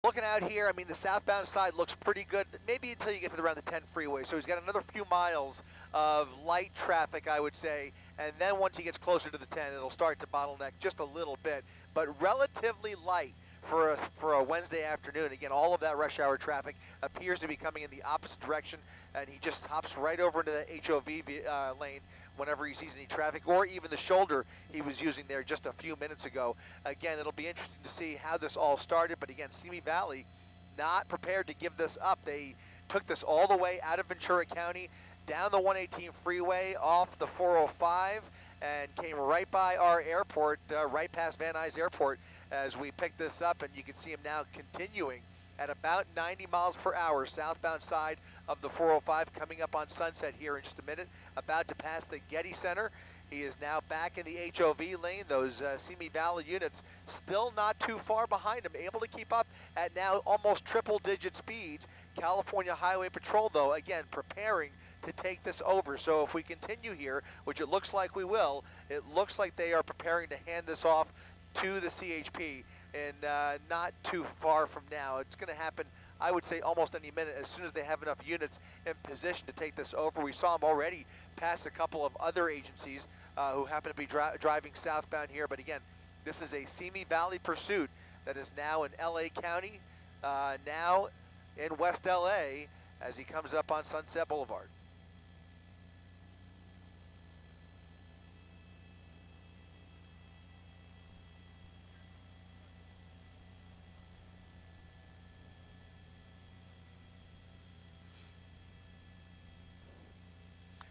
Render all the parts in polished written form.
Looking out here, I mean, the southbound side looks pretty good, maybe until you get to around the 10 freeway. So he's got another few miles of light traffic, I would say. And then once he gets closer to the 10, it'll start to bottleneck just a little bit, but relatively light for a Wednesday afternoon. Again, all of that rush hour traffic appears to be coming in the opposite direction, and he just hops right over into the HOV lane whenever he sees any traffic, or even the shoulder he was using there just a few minutes ago. Again, it'll be interesting to see how this all started, but again, Simi Valley not prepared to give this up. They took this all the way out of Ventura County, down the 118 freeway, off the 405, and came right by our airport, right past Van Nuys Airport, as we picked this up, and you can see him now continuing at about 90 miles per hour, southbound side of the 405, coming up on Sunset here in just a minute, about to pass the Getty Center. He is now back in the HOV lane. Those Simi Valley units still not too far behind him, able to keep up at now almost triple-digit speeds. California Highway Patrol, though, again, preparing to take this over. So if we continue here, which it looks like we will, it looks like they are preparing to hand this off to the CHP. And not too far from now. It's going to happen, I would say, almost any minute as soon as they have enough units in position to take this over. We saw them already pass a couple of other agencies who happen to be driving southbound here. But again, this is a Simi Valley pursuit that is now in LA County, now in West LA, as he comes up on Sunset Boulevard.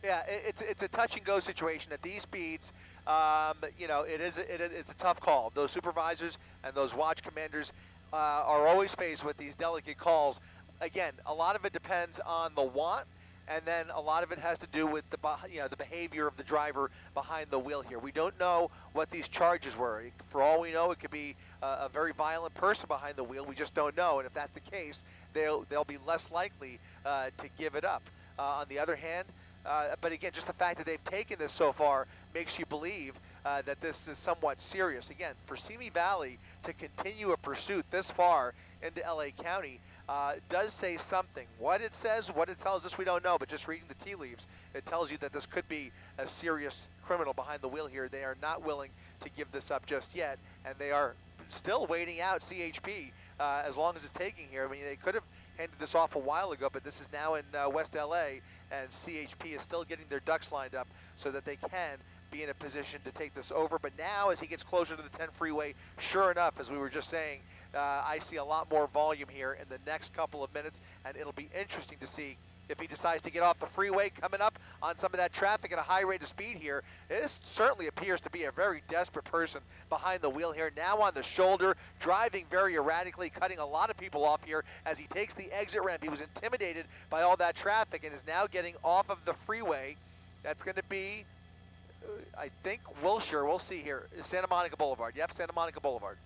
Yeah, it's a touch and go situation at these speeds. You know, it's a tough call. Those supervisors and those watch commanders are always faced with these delicate calls. Again, a lot of it depends on the want, and then a lot of it has to do with the behavior of the driver behind the wheel here. We don't know what these charges were. For all we know, it could be a very violent person behind the wheel. We just don't know, and if that's the case, they'll be less likely to give it up. On the other hand, but again, just the fact that they've taken this so far makes you believe that this is somewhat serious. Again, for Simi Valley to continue a pursuit this far into LA County does say something. What it says, what it tells us, we don't know, but just reading the tea leaves, it tells you that this could be a serious criminal behind the wheel here. They are not willing to give this up just yet, and they are still waiting out CHP as long as it's taking here. I mean, they could have handed this off a while ago, but this is now in West LA, and CHP is still getting their ducks lined up so that they can be in a position to take this over. But now, as he gets closer to the 10 freeway, sure enough, as we were just saying, I see a lot more volume here in the next couple of minutes, and it'll be interesting to see if he decides to get off the freeway coming up on some of that traffic at a high rate of speed here. This certainly appears to be a very desperate person behind the wheel here, now on the shoulder, driving very erratically, cutting a lot of people off here as he takes the exit ramp. He was intimidated by all that traffic and is now getting off of the freeway. That's going to be, I think, Wilshire. We'll see here. Santa Monica Boulevard. Yep, Santa Monica Boulevard.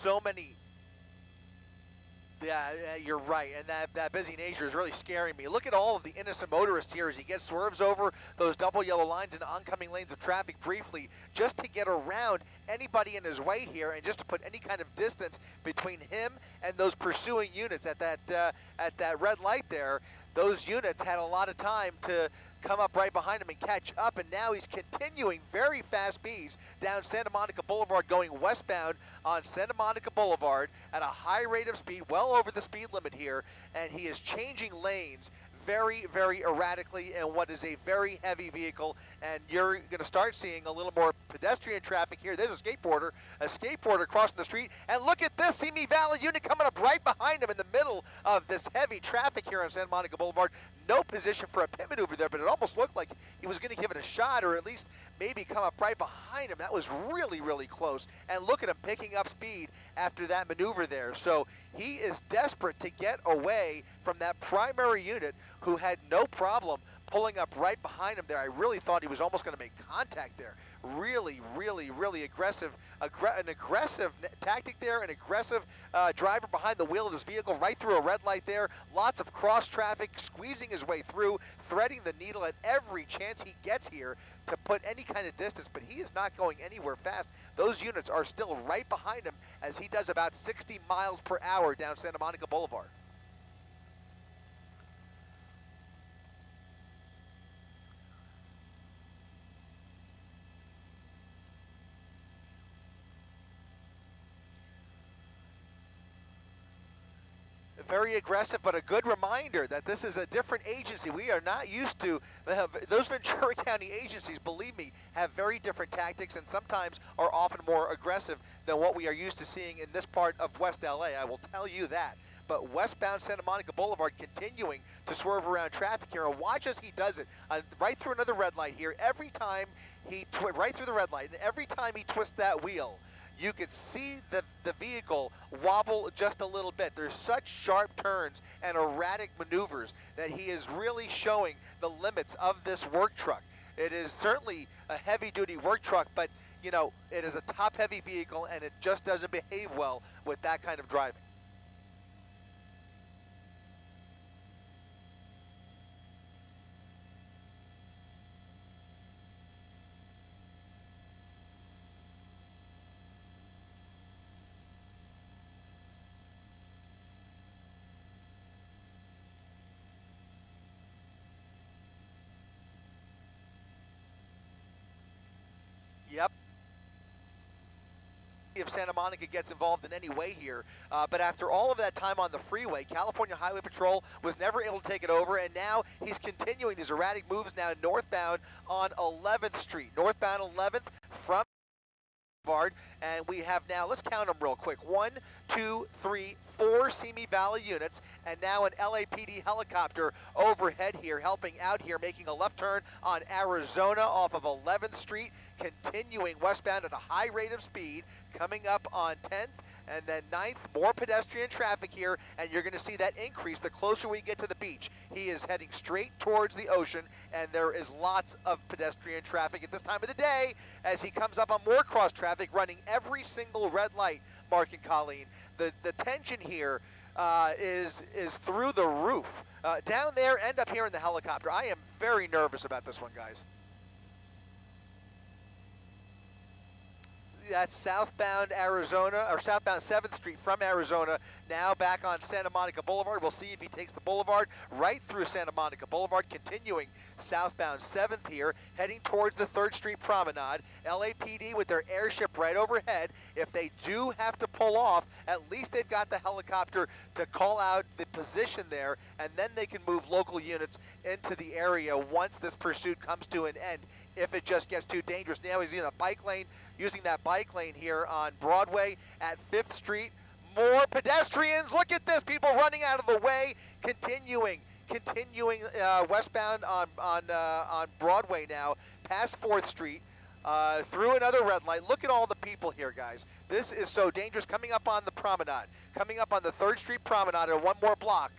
So many. Yeah, you're right, and that busy nature is really scaring me. Look at all of the innocent motorists here as he swerves over those double yellow lines and oncoming lanes of traffic briefly, just to get around anybody in his way here, and just to put any kind of distance between him and those pursuing units at that red light there. Those units had a lot of time to come up right behind him and catch up, and now he's continuing very fast speeds down Santa Monica Boulevard, going westbound on Santa Monica Boulevard at a high rate of speed, well over the speed limit here, and he is changing lanes very, very erratically in what is a very heavy vehicle, and you're going to start seeing a little more pedestrian traffic here. There's a skateboarder crossing the street, and look at this Simi Valley unit coming up right behind him in the middle of this heavy traffic here on Santa Monica Boulevard. No position for a pit maneuver there, but it almost looked like he was going to give it a shot, or at least maybe come up right behind him. That was really, really close, and look at him picking up speed after that maneuver there. So he is desperate to get away from that primary unit who had no problem pulling up right behind him there. I really thought he was almost going to make contact there. Really, really, really aggressive, an aggressive tactic there, an aggressive driver behind the wheel of this vehicle, right through a red light there. Lots of cross traffic, squeezing his way through, threading the needle at every chance he gets here to put any kind of distance, but he is not going anywhere fast. Those units are still right behind him as he does about 60 miles per hour down Santa Monica Boulevard. Very aggressive, but a good reminder that this is a different agency. We are not used to, those Ventura County agencies, believe me, have very different tactics and sometimes are often more aggressive than what we are used to seeing in this part of West LA. I will tell you that. But westbound Santa Monica Boulevard continuing to swerve around traffic here, and watch as he does it. Right through another red light here. Every time he, right through the red light, and every time he twists that wheel, you could see the vehicle wobble just a little bit. There's such sharp turns and erratic maneuvers that he is really showing the limits of this work truck. It is certainly a heavy-duty work truck, but, you know, it is a top-heavy vehicle, and it just doesn't behave well with that kind of driving. Yep. If Santa Monica gets involved in any way here, but after all of that time on the freeway, California Highway Patrol was never able to take it over, and now he's continuing these erratic moves now northbound on 11th Street. Northbound 11th from Boulevard, and we have now, let's count them real quick, 1, 2, 3, 4 Simi Valley units, and now an LAPD helicopter overhead here, helping out here, making a left turn on Arizona off of 11th Street, continuing westbound at a high rate of speed, coming up on 10th and then 9th, more pedestrian traffic here, and you're going to see that increase the closer we get to the beach. He is heading straight towards the ocean, and there is lots of pedestrian traffic at this time of the day as he comes up on more cross traffic, running every single red light, Mark and Colleen. The tension here is through the roof. Down there and up here in the helicopter. I am very nervous about this one, guys. That's southbound Arizona, or southbound 7th Street from Arizona, now back on Santa Monica Boulevard. We'll see if he takes the boulevard right through Santa Monica Boulevard, continuing southbound 7th here, heading towards the 3rd Street Promenade. LAPD with their airship right overhead. If they do have to pull off, at least they've got the helicopter to call out the position there, and then they can move local units into the area once this pursuit comes to an end, if it just gets too dangerous. Now he's in the bike lane, using that bike lane here on Broadway at 5th Street. More pedestrians. Look at this, people running out of the way, continuing westbound on Broadway now, past 4th Street, through another red light. Look at all the people here, guys. This is so dangerous. Coming up on the promenade, coming up on the 3rd Street Promenade, or one more block.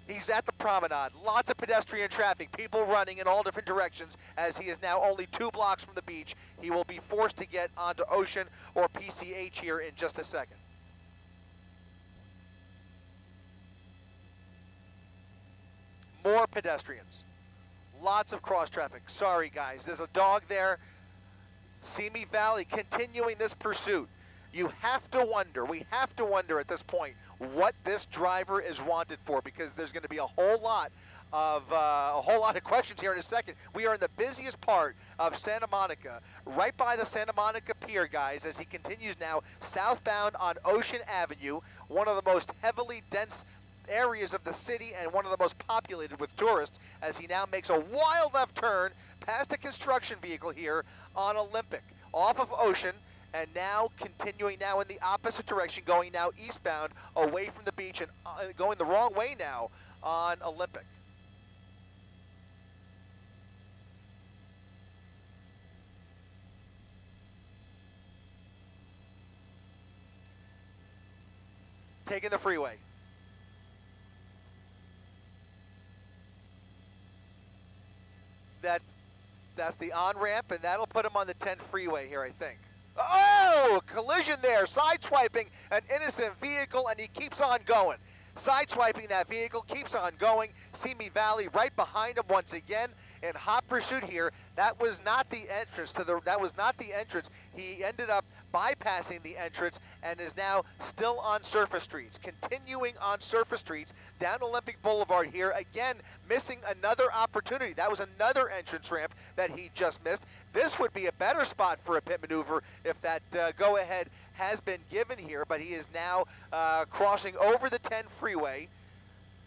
He's at the promenade. Lots of pedestrian traffic, people running in all different directions as he is now only 2 blocks from the beach. He will be forced to get onto Ocean or PCH here in just a second. More pedestrians. Lots of cross traffic. Sorry, guys. There's a dog there. Simi Valley continuing this pursuit. You have to wonder, we have to wonder at this point what this driver is wanted for, because there's going to be a whole lot of questions here in a second. We are in the busiest part of Santa Monica, right by the Santa Monica Pier, guys, as he continues now southbound on Ocean Avenue, one of the most heavily dense areas of the city and one of the most populated with tourists, as he now makes a wild left turn past a construction vehicle here on Olympic, off of Ocean, and now continuing now in the opposite direction, going now eastbound away from the beach and going the wrong way now on Olympic. Taking the freeway. That's the on-ramp, and that'll put him on the 10 freeway here, I think. Oh, collision there, sideswiping an innocent vehicle, and he keeps on going. Sideswiping that vehicle, keeps on going. Simi Valley right behind him once again in hot pursuit here. That was not the entrance He ended up bypassing the entrance and is now still on surface streets. Continuing on surface streets down Olympic Boulevard here, again missing another opportunity. That was another entrance ramp that he just missed. This would be a better spot for a pit maneuver if that go-ahead has been given here, but he is now crossing over the 10 freeway,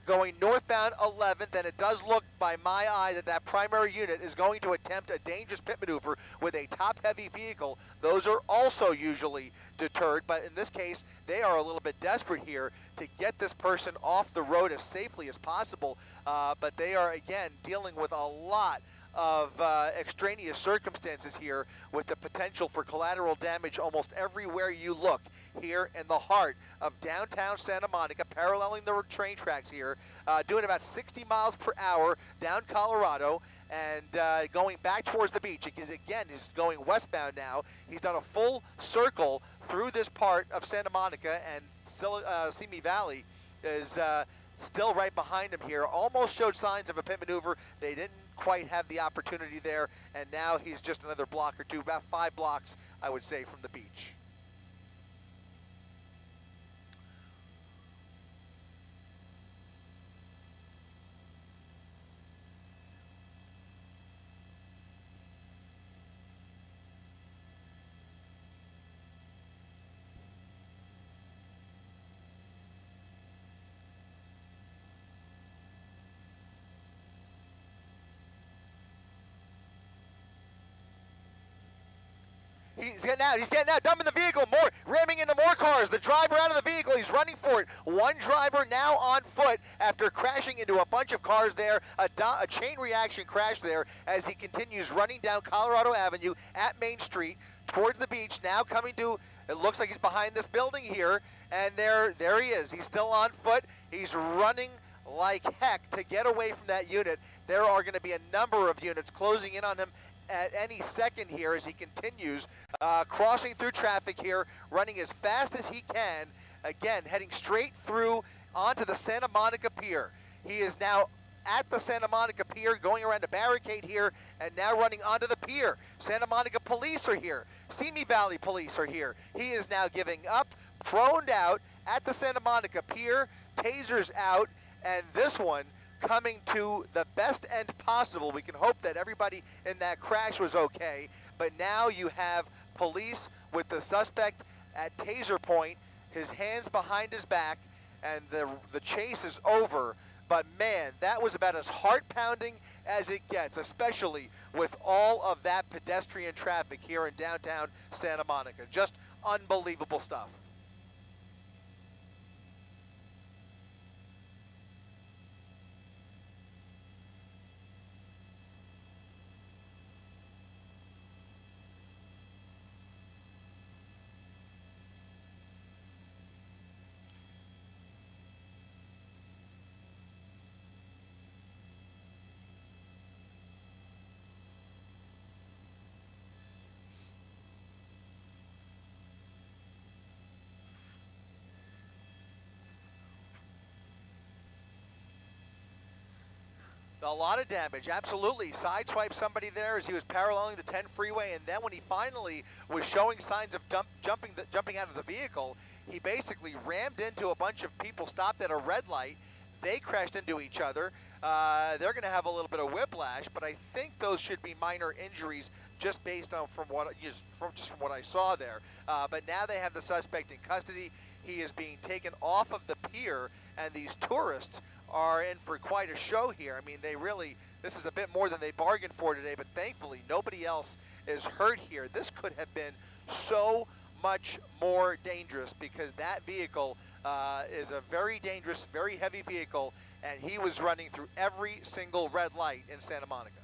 going northbound 11th, and it does look by my eye that that primary unit is going to attempt a dangerous pit maneuver with a top-heavy vehicle. Those are also usually deterred, but in this case, they are a little bit desperate here to get this person off the road as safely as possible, but they are, again, dealing with a lot of extraneous circumstances here with the potential for collateral damage almost everywhere you look here in the heart of downtown Santa Monica, paralleling the train tracks here, doing about 60 miles per hour down Colorado and going back towards the beach. Again, he's going westbound now. He's done a full circle through this part of Santa Monica, and Simi Valley is still right behind him here. Almost showed signs of a pit maneuver. They didn't quite have the opportunity there, and now he's just another block or two, about 5 blocks, I would say, from the beach. He's getting out, dumping the vehicle, ramming into more cars. The driver out of the vehicle, he's running for it. One driver now on foot after crashing into a bunch of cars there. A chain reaction crash there as he continues running down Colorado Avenue at Main Street towards the beach. Now coming to, it looks like he's behind this building here, and there he is. He's still on foot. He's running like heck to get away from that unit. There are going to be a number of units closing in on him at any second here as he continues crossing through traffic here, running as fast as he can, again heading straight through onto the Santa Monica Pier. He is now at the Santa Monica Pier, going around a barricade here, and now running onto the pier. Santa Monica police are here. Simi Valley police are here. He is now giving up, proned out at the Santa Monica Pier, tasers out, and this one coming to the best end possible. We can hope that everybody in that crash was okay, but now you have police with the suspect at taser point, his hands behind his back, and the chase is over. But man, that was about as heart-pounding as it gets, especially with all of that pedestrian traffic here in downtown Santa Monica. Just unbelievable stuff. A lot of damage, absolutely. Sideswiped somebody there as he was paralleling the 10 freeway, and then when he finally was showing signs of jumping out of the vehicle, he basically rammed into a bunch of people stopped at a red light. They crashed into each other. They're going to have a little bit of whiplash, but I think those should be minor injuries just based on from what I saw there. But now they have the suspect in custody. He is being taken off of the pier, and these tourists are in for quite a show here. I mean, this is a bit more than they bargained for today, but thankfully nobody else is hurt here. This could have been so much more dangerous because that vehicle is a very dangerous, very heavy vehicle, and he was running through every single red light in Santa Monica.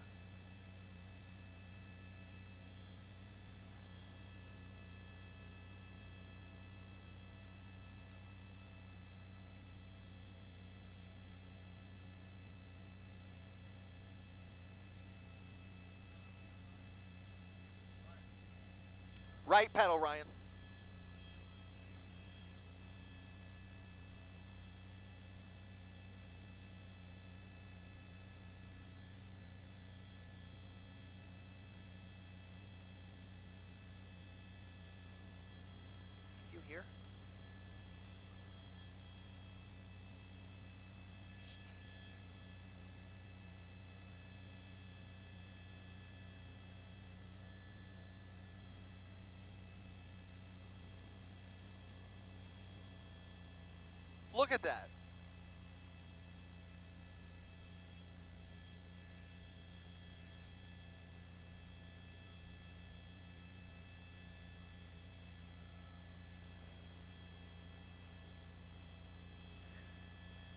Right pedal, Ryan. You hear? Look at that.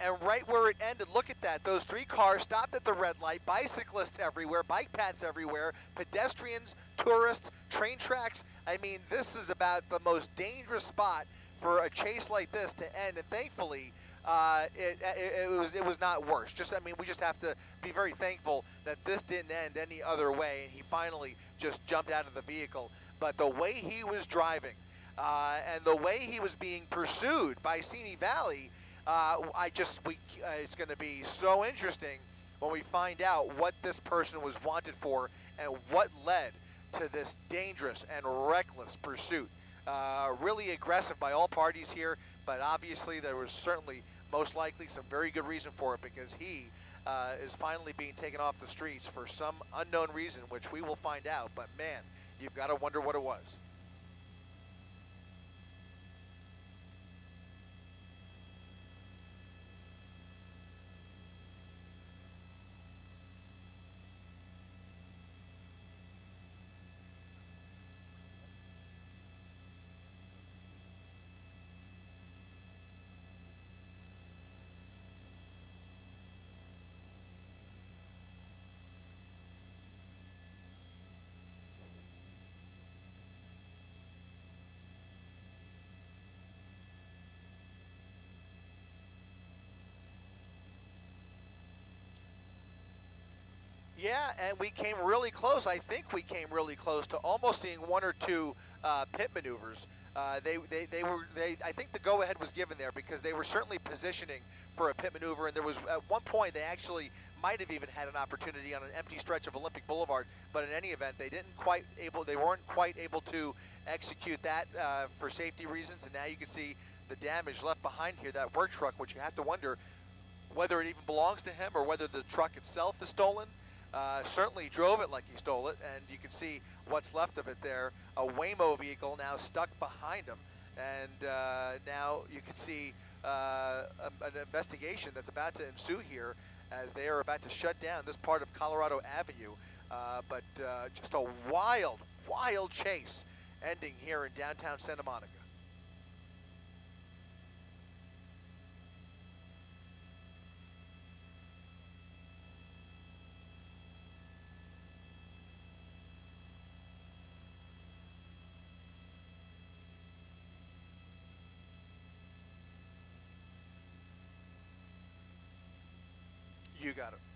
And right where it ended, look at that. Those three cars stopped at the red light, bicyclists everywhere, bike paths everywhere, pedestrians, tourists, train tracks. I mean, this is about the most dangerous spot for a chase like this to end. And thankfully, it was not worse. We just have to be very thankful that this didn't end any other way, and he finally just jumped out of the vehicle. But the way he was driving, and the way he was being pursued by Simi Valley, it's going to be so interesting when we find out what this person was wanted for and what led to this dangerous and reckless pursuit. Really aggressive by all parties here, but obviously there was certainly, most likely, some very good reason for it, because he is finally being taken off the streets for some unknown reason, which we will find out. But man, you've got to wonder what it was. Yeah, and we came really close. I think we came really close to almost seeing one or two pit maneuvers. I think the go-ahead was given there because they were certainly positioning for a pit maneuver, and there was at one point they actually might have even had an opportunity on an empty stretch of Olympic Boulevard. But in any event, they weren't quite able to execute that for safety reasons. And now you can see the damage left behind here. That work truck, which you have to wonder whether it even belongs to him or whether the truck itself is stolen. Certainly drove it like he stole it, and you can see what's left of it there. A Waymo vehicle now stuck behind him, and now you can see an investigation that's about to ensue here as they are about to shut down this part of Colorado Avenue. But just a wild, wild chase ending here in downtown Santa Monica. You got it.